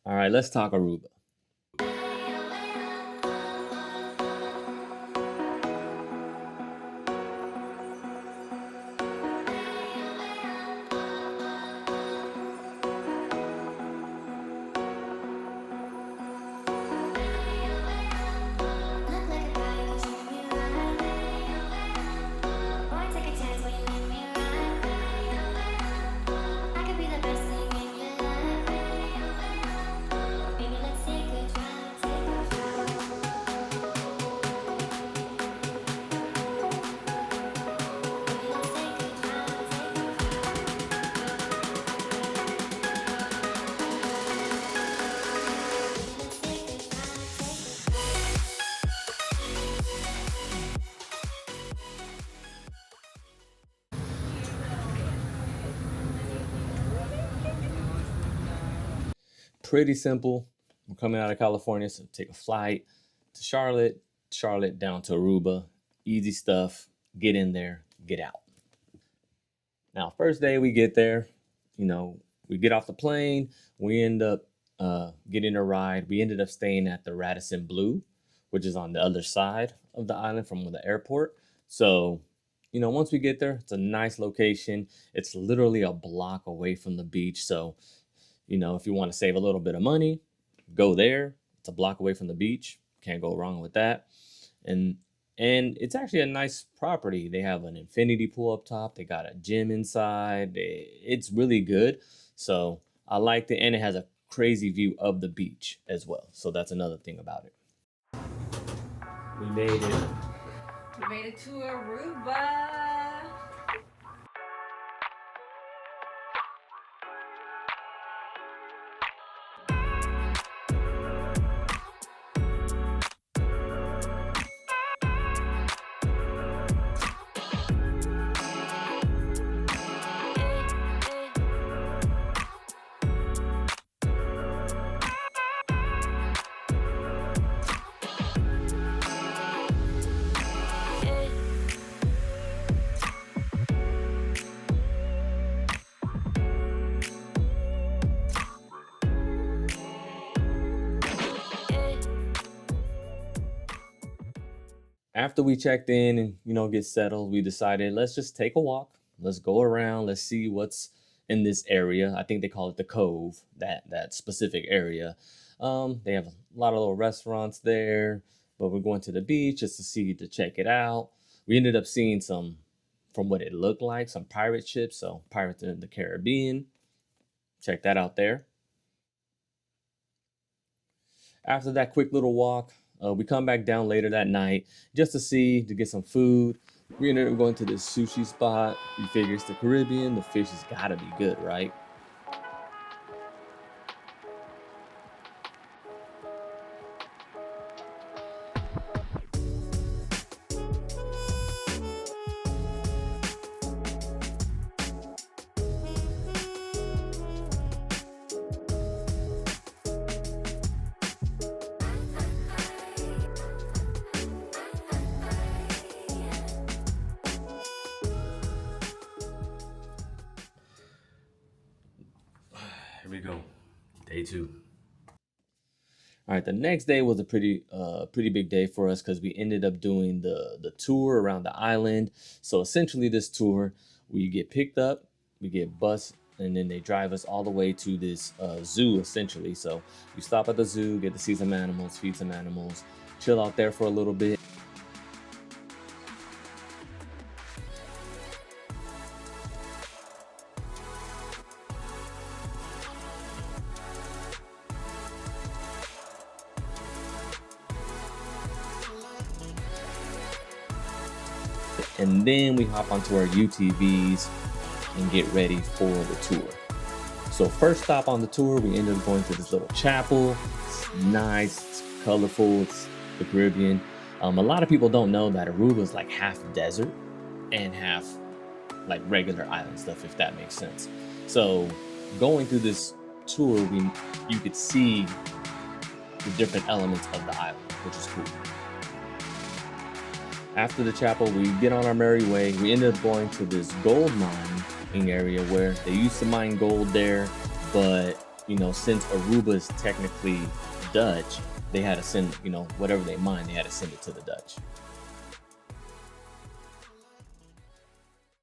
All right, let's talk Aruba. Pretty simple. We're coming out of California, so take a flight to Charlotte, Charlotte down to Aruba. Easy stuff. Get in there, get out. Now, first day we get there, you know, we get off the plane. We end up getting a ride. We ended up staying at the Radisson Blue, which is on the other side of the island from the airport. So, once we get there, it's a nice location. It's literally a block away from the beach. So, if you want to save a little bit of money, go there. It's a block away from the beach. Can't go wrong with that. And it's actually a nice property. They have an infinity pool up top. They got a gym inside. It's really good. So I liked it, and it has a crazy view of the beach as well. So that's another thing about it. We made it. We made it to Aruba. After we checked in and get settled, we decided let's just take a walk. Let's go around. Let's see what's in this area. I think they call it the Cove, that specific area. They have a lot of little restaurants there, but we're going to the beach just to check it out. We ended up seeing some, from what it looked like, some pirate ships. So Pirates in the Caribbean. Check that out there. After that quick little walk, we come back down later that night just to get some food. We ended up going to this sushi spot. We figure it's the Caribbean. The fish has got to be good, right? Here we go. Day 2. All right, the next day was a pretty big day for us because we ended up doing the tour around the island. So essentially, this tour, we get picked up, we get bus, and then they drive us all the way to this zoo essentially. So you stop at the zoo, get to see some animals, feed some animals, chill out there for a little bit. And then we hop onto our UTVs and get ready for the tour. So first stop on the tour, we ended up going to this little chapel. It's nice, it's colorful, it's the Caribbean. A lot of people don't know that Aruba is like half desert and half like regular island stuff, if that makes sense. So going through this tour, you could see the different elements of the island, which is cool. After the chapel, we get on our merry way. We ended up going to this gold mining area where they used to mine gold there, but since Aruba is technically Dutch, they had to send, whatever they mine, they had to send it to the Dutch.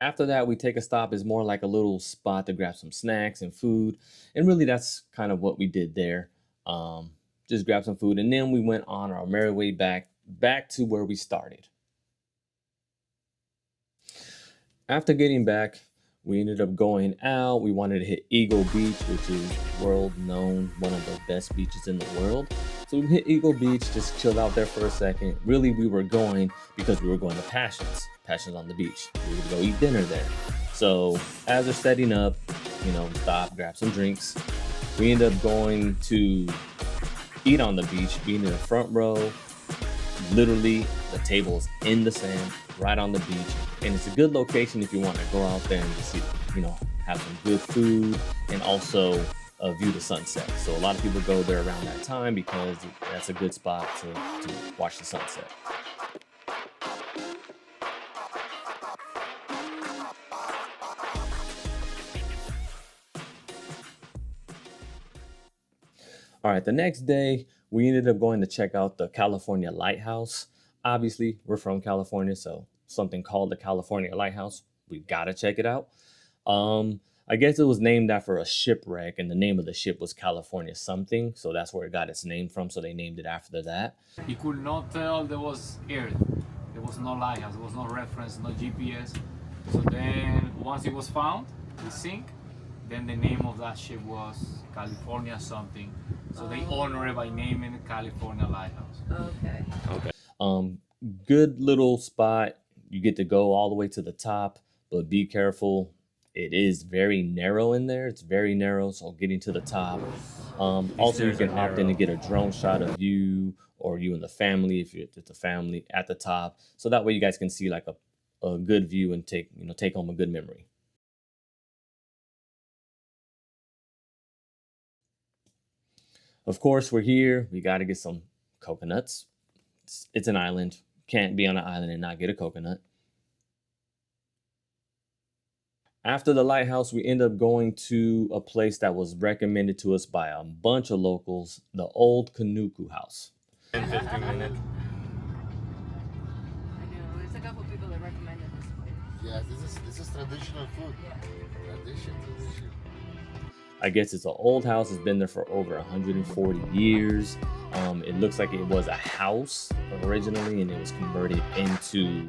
After that, we take a stop. It's more like a little spot to grab some snacks and food. And really, that's kind of what we did there. Um, just grab some food. And then we went on our merry way back to where we started. After getting back, we ended up going out. We wanted to hit Eagle Beach, which is world known, one of the best beaches in the world. So we hit Eagle Beach, just chilled out there for a second. Really, we were going because we were going to Passions on the beach. We would go eat dinner there. So as they're setting up, stop, grab some drinks. We ended up going to eat on the beach, being in the front row. Literally, the table's in the sand, right on the beach, and it's a good location if you want to go out there and just see, have some good food and also view the sunset. So a lot of people go there around that time because that's a good spot to watch the sunset. All right, the next day, we ended up going to check out the California Lighthouse. Obviously, we're from California, so something called the California Lighthouse. We gotta check it out. I guess it was named after a shipwreck, and the name of the ship was California something, so that's where it got its name from. So they named it after that. He could not tell there was Earth. There was no lighthouse, there was no reference, no GPS. So then, once it was found, the sink, then the name of that ship was California something. So they honor it by naming it California Lighthouse. Okay. Good little spot. You get to go all the way to the top, but be careful. It is very narrow in there. It's very narrow, so getting to the top. Also, you can opt in to get a drone shot of you or you and the family if it's a family at the top. So that way you guys can see like a good view and take home a good memory. Of course, we're here. We got to get some coconuts. It's an island. Can't be on an island and not get a coconut. After the lighthouse, we end up going to a place that was recommended to us by a bunch of locals, the old Kanuku house. 10-15 minutes. I know. There's a couple people that recommended this place. Yes, this is traditional food. Yeah. Tradition. I guess it's an old house. It's been there for over 140 years. It looks like it was a house originally, and it was converted into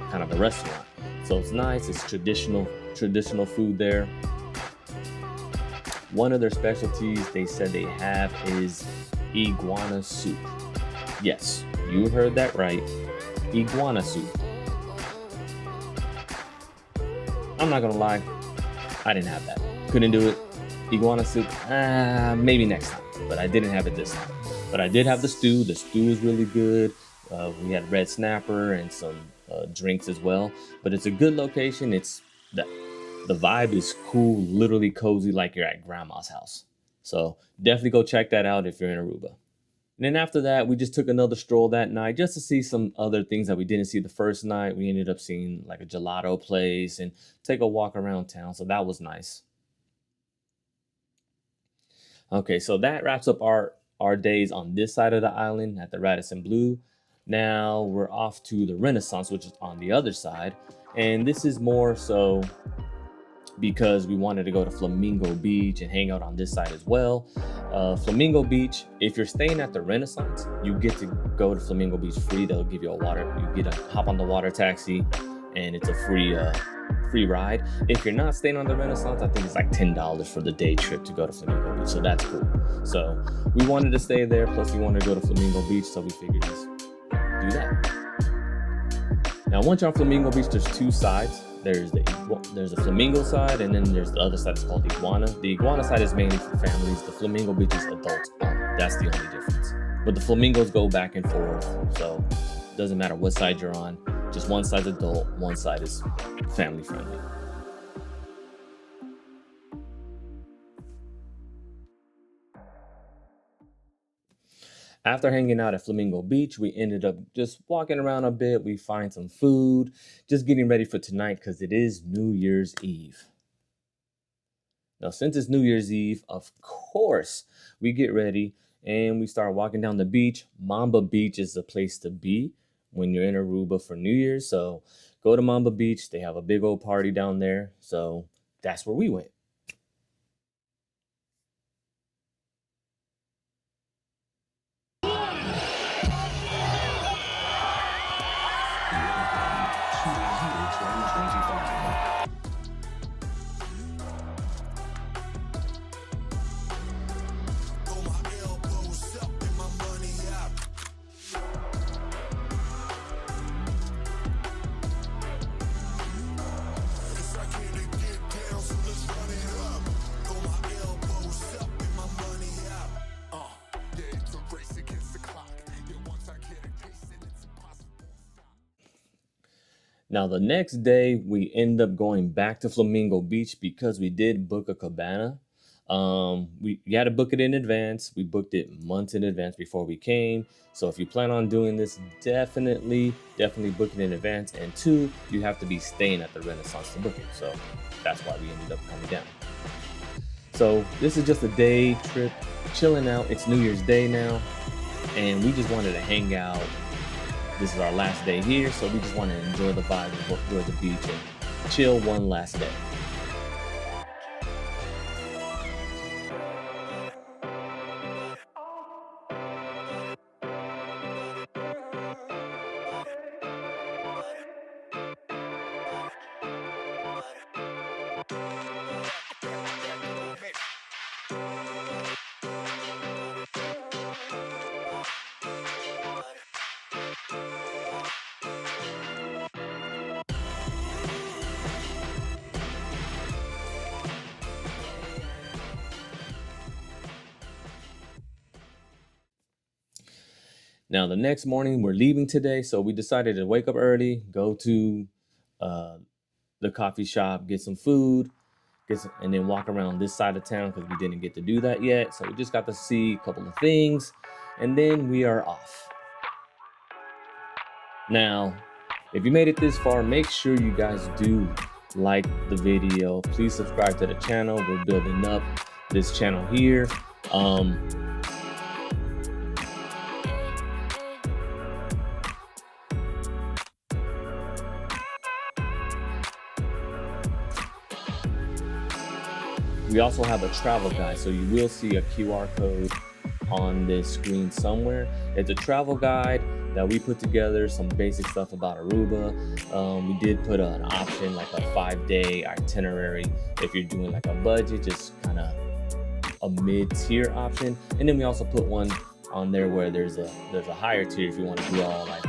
kind of a restaurant. So it's nice. It's traditional food there. One of their specialties they said they have is iguana soup. Yes, you heard that right. Iguana soup. I'm not gonna lie, I didn't have that. Couldn't do it. Iguana soup, maybe next time. But I didn't have it this time. But I did have the stew. The stew is really good. We had red snapper and some drinks as well. But it's a good location. The vibe is cool, literally cozy, like you're at grandma's house. So definitely go check that out if you're in Aruba. And then after that, we just took another stroll that night just to see some other things that we didn't see the first night. We ended up seeing like a gelato place and take a walk around town. So that was nice. Okay, so that wraps up our days on this side of the island at the Radisson Blu. Now we're off to the Renaissance, which is on the other side. And this is more so because we wanted to go to Flamingo Beach and hang out on this side as well. Flamingo Beach, if you're staying at the Renaissance, you get to go to Flamingo Beach free. They'll give you you get to hop on the water taxi, and it's a free ride. If you're not staying on the Renaissance, I think it's like $10 for the day trip to go to Flamingo Beach, so that's cool. So we wanted to stay there, plus we wanted to go to Flamingo Beach, so we figured just do that. Now, once you're on Flamingo Beach, there's two sides. There's the flamingo side, and then there's the other side. It's called iguana. The iguana side is mainly for families. The flamingo beach is adults only. That's the only difference. But the flamingos go back and forth, so it doesn't matter what side you're on. Just one side's adult, one side is family friendly. After hanging out at Flamingo Beach, we ended up just walking around a bit. We find some food, just getting ready for tonight because it is New Year's Eve. Now, since it's New Year's Eve, of course, we get ready and we start walking down the beach. Mamba Beach is the place to be when you're in Aruba for New Year's. So go to Mamba Beach. They have a big old party down there. So that's where we went. Now, the next day, we end up going back to Flamingo Beach because we did book a cabana. You had to book it in advance. We booked it months in advance before we came. So if you plan on doing this, definitely book it in advance. And 2, you have to be staying at the Renaissance to book it. So that's why we ended up coming down. So this is just a day trip, chilling out. It's New Year's Day now, and we just wanted to hang out. This is our last day here, so we just want to enjoy the vibe and enjoy the beach and chill one last day. Now, the next morning, we're leaving today, so we decided to wake up early, go to the coffee shop, get some food, and then walk around this side of town because we didn't get to do that yet. So we just got to see a couple of things, and then we are off. Now, if you made it this far, make sure you guys do like the video. Please subscribe to the channel. We're building up this channel here. We also have a travel guide, so you will see a QR code on this screen somewhere. It's a travel guide that we put together, some basic stuff about Aruba. We did put an option like a 5-day itinerary if you're doing like a budget, just kind of a mid-tier option. And then we also put one on there where there's a higher tier if you want to do all like